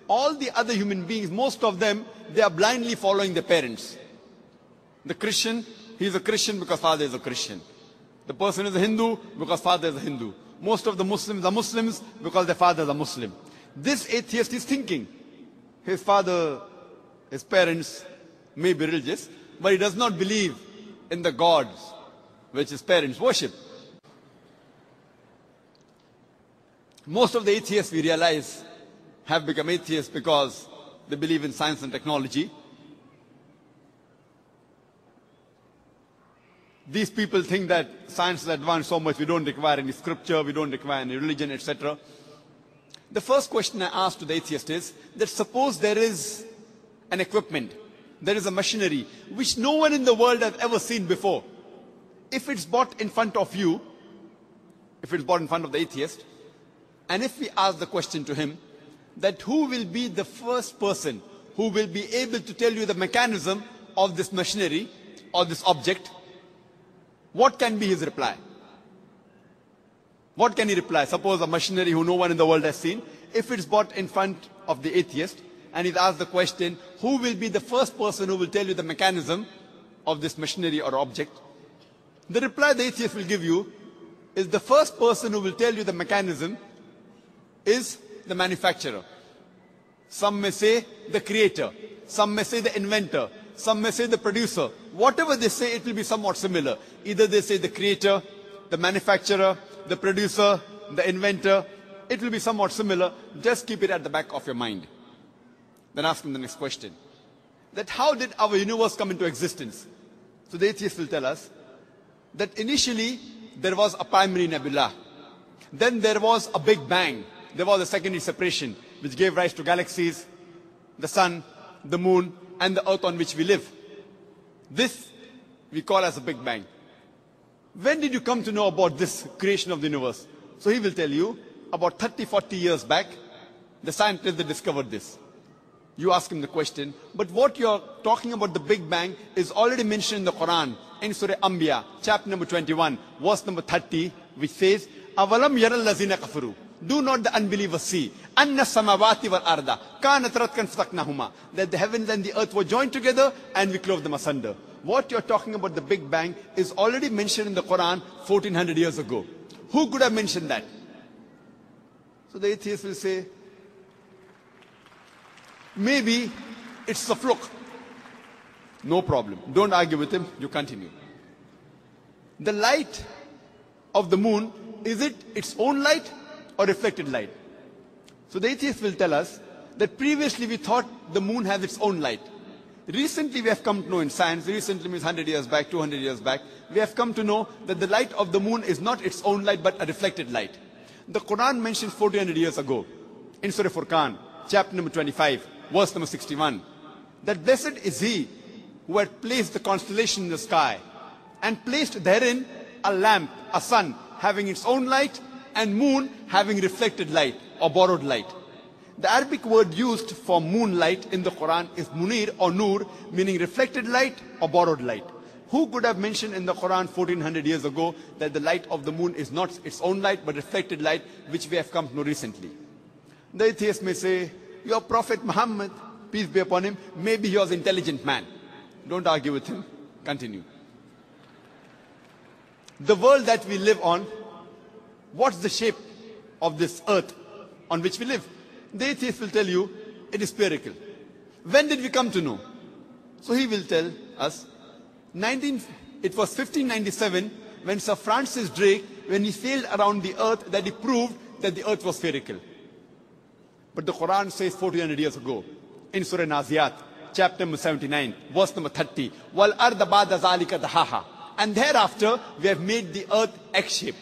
all the other human beings, most of them, they are blindly following their parents. The Christian, he is a Christian because father is a Christian. The person is a Hindu because father is a Hindu. Most of the Muslims are Muslims because their fathers are Muslim. This atheist is thinking his father, his parents may be religious, but he does not believe in the gods which his parents worship. Most of the atheists, we realize, have become atheists because they believe in science and technology. These people think that science is advanced so much, we don't require any scripture, we don't require any religion, etc. The first question I ask to the atheist is that suppose there is an equipment, there is a machinery which no one in the world has ever seen before. If it's brought in front of you, if it's brought in front of the atheist, and if we ask the question to him, that who will be the first person who will be able to tell you the mechanism of this machinery or this object, what can be his reply? What can he reply? Suppose a machinery who no one in the world has seen, if it's brought in front of the atheist and he's asked the question, who will be the first person who will tell you the mechanism of this machinery or object? The reply the atheist will give you is the first person who will tell you the mechanism is the manufacturer. Some may say the creator, some may say the inventor, some may say the producer. Whatever they say, it will be somewhat similar. Either they say the creator, the manufacturer, the producer, the inventor. It will be somewhat similar. Just keep it at the back of your mind. Then ask him the next question. That how did our universe come into existence? So the atheist will tell us that initially there was a primary nebula. Then there was a big bang. There was a secondary separation which gave rise to galaxies, the sun, the moon, and the earth on which we live. This we call as a big bang. When did you come to know about this creation of the universe? So he will tell you, about 30, 40 years back, the scientists that discovered this. You ask him the question, but what you're talking about the Big Bang is already mentioned in the Quran, in Surah Anbiya, chapter number 21, verse number 30, which says, أَوَلَمْ يَرَ الَّذِينَ كَفَرُوا. Do not the unbelievers see أَنَّ السَّمَاوَاتِ وَالْأَرْضَ كَانَتْ رَتْقًا فَسَقْنَاهُمَا, that the heavens and the earth were joined together and we clove them asunder. What you're talking about the Big Bang is already mentioned in the Quran 1400 years ago. Who could have mentioned that? So the atheist will say, maybe it's a fluke. No problem. Don't argue with him. You continue. The light of the moon, is it its own light or reflected light? So the atheist will tell us that previously we thought the moon has its own light. Recently we have come to know in science, recently means 100 years back, 200 years back, we have come to know that the light of the moon is not its own light but a reflected light. The Quran mentions 1400 years ago in Surah Furqan, chapter number 25, verse number 61, that blessed is he who had placed the constellation in the sky and placed therein a lamp, a sun having its own light and moon having reflected light or borrowed light. The Arabic word used for moonlight in the Quran is munir or nur, meaning reflected light or borrowed light. Who could have mentioned in the Quran 1400 years ago that the light of the moon is not its own light but reflected light, which we have come to know recently? The atheist may say, your Prophet Muhammad, peace be upon him, maybe he was an intelligent man. Don't argue with him. Continue. The world that we live on, what's the shape of this earth on which we live? The atheist will tell you, it is spherical. When did we come to know? So he will tell us, it was 1597 when Sir Francis Drake, when he sailed around the earth, that he proved that the earth was spherical. But the Quran says 1400 years ago, in Surah Naziyat, chapter number 79, verse number 30, وَالْأَرْضَ بَعْدَ ذَلِكَ دَحَاهَا. And thereafter, we have made the earth egg-shaped.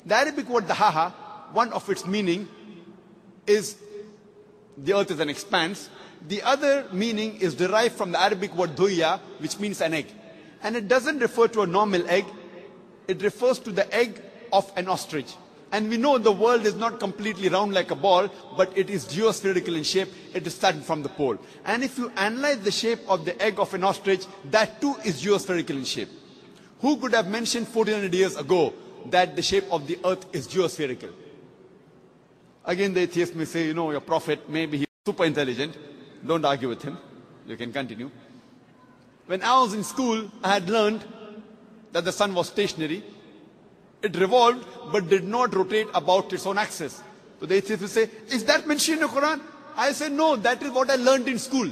The Arabic word dahaha, one of its meaning is the earth is an expanse. The other meaning is derived from the Arabic word duya, which means an egg. And it doesn't refer to a normal egg. It refers to the egg of an ostrich. And we know the world is not completely round like a ball, but it is geospherical in shape. It is starting from the pole. And if you analyze the shape of the egg of an ostrich, that too is geospherical in shape. Who could have mentioned 1400 years ago that the shape of the earth is geospherical? Again, the atheist may say, your prophet, maybe he super intelligent. Don't argue with him. You can continue. When I was in school, I had learned that the sun was stationary. It revolved, but did not rotate about its own axis. So the atheists will say, is that mentioned in the Quran? I say, no, that is what I learned in school.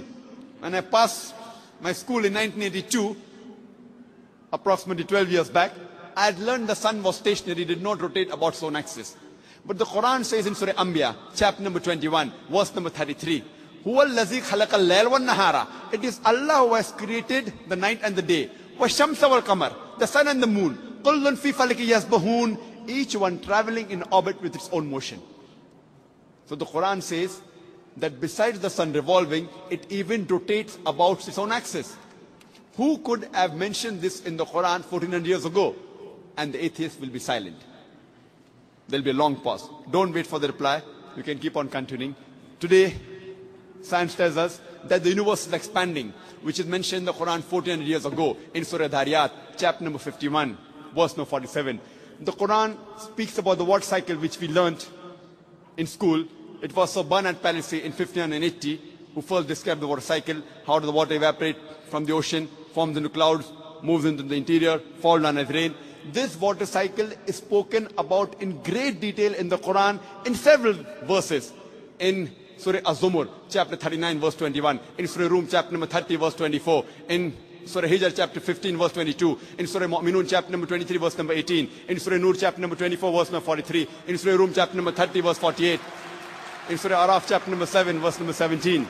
When I passed my school in 1982, approximately 12 years back, I had learned the sun was stationary, did not rotate about its own axis. But the Quran says in Surah Anbiya, chapter number 21, verse number 33, Huwa allazi khalaqa al-layla wan-nahara. It is Allah who has created the night and the day. Wa-shamsa wal-qamar, the sun and the moon. Kullun fi falaki yasbahun, each one traveling in orbit with its own motion. So the Quran says that besides the sun revolving, it even rotates about its own axis. Who could have mentioned this in the Quran 1400 years ago? And the atheist will be silent. There will be a long pause. Don't wait for the reply. You can keep on continuing. Today, science tells us that the universe is expanding, which is mentioned in the Quran 1400 years ago in Surah Dhariyat, chapter number 51, verse number 47. The Quran speaks about the water cycle which we learnt in school. It was Sir Bernard Palissy in 1580 who first described the water cycle, how does the water evaporate from the ocean, forms into clouds, moves into the interior, falls down as rain. This water cycle is spoken about in great detail in the Quran in several verses. In Surah Az-Zumur, chapter 39, verse 21. In Surah Rum, chapter number 30, verse 24. In Surah Hijr, chapter 15, verse 22. In Surah Mu'minun, chapter number 23, verse number 18. In Surah Nur, chapter number 24, verse number 43. In Surah Rum, chapter number 30, verse 48. In Surah Araf, chapter number 7, verse number 17.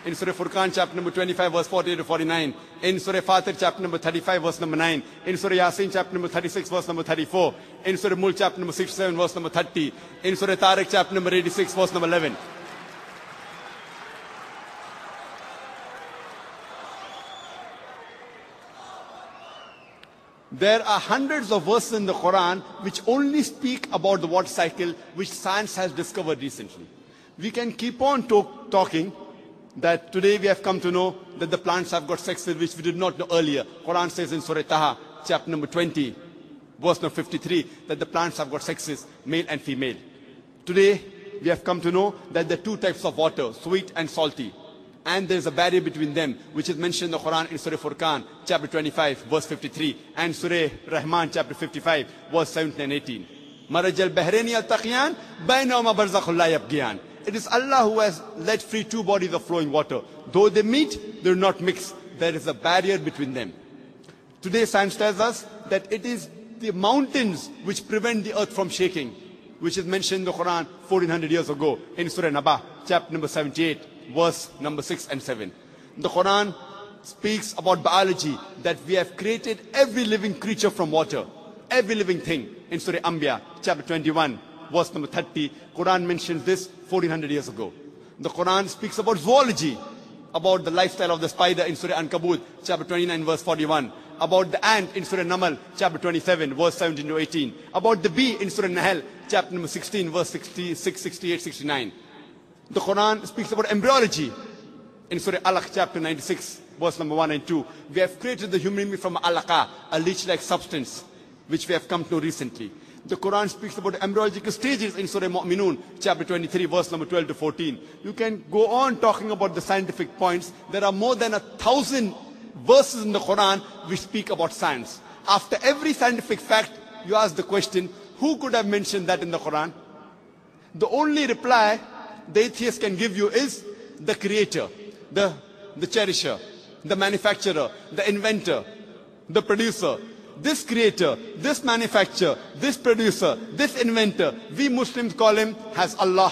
In Surah Furqan, chapter number 25, verse 48 to 49. In Surah Fatir, chapter number 35, verse number 9. In Surah Yasin, chapter number 36, verse number 34. In Surah Mulk, chapter number 67, verse number 30. In Surah Tariq, chapter number 86, verse number 11. There are hundreds of verses in the Quran which only speak about the water cycle, which science has discovered recently. We can keep on talking that today we have come to know that the plants have got sexes which we did not know earlier. Quran says in Surah Taha, chapter number 20, verse number 53, that the plants have got sexes, male and female. Today we have come to know that there are two types of water, sweet and salty. And there is a barrier between them, which is mentioned in the Quran in Surah Furqan, chapter 25, verse 53, and Surah Rahman, chapter 55, verse 17 and 18. Marajal Bahraini al-Taqiyan, Bainahuma barzakhun la yabghiyan. It is Allah who has let free two bodies of flowing water. Though they meet, they do not mix. There is a barrier between them. Today science tells us that it is the mountains which prevent the earth from shaking, which is mentioned in the Quran 1400 years ago in Surah Naba, chapter number 78, verse number 6 and 7. The Quran speaks about biology, that we have created every living creature from water, every living thing. In Surah Anbiya, chapter 21, verse number 30, Quran mentions this 1400 years ago. The Quran speaks about zoology, about the lifestyle of the spider in Surah Ankabut, chapter 29, verse 41. About the ant in Surah Namal, chapter 27, verse 17 to 18. About the bee in Surah Nahl, chapter number 16, verse 66, 68, 69. The Quran speaks about embryology in Surah Alaq, chapter 96, verse number 1 and 2. We have created the human being from alaqa, a leech-like substance, which we have come to know recently. The Quran speaks about embryological stages in Surah Mu'minun, chapter 23, verse number 12 to 14. You can go on talking about the scientific points. There are more than 1,000 verses in the Quran which speak about science. After every scientific fact, you ask the question, who could have mentioned that in the Quran? The only reply the atheist can give you is the creator, the cherisher, the manufacturer, the inventor, the producer. This creator, this manufacturer, this producer, this inventor, we Muslims call him as Allah.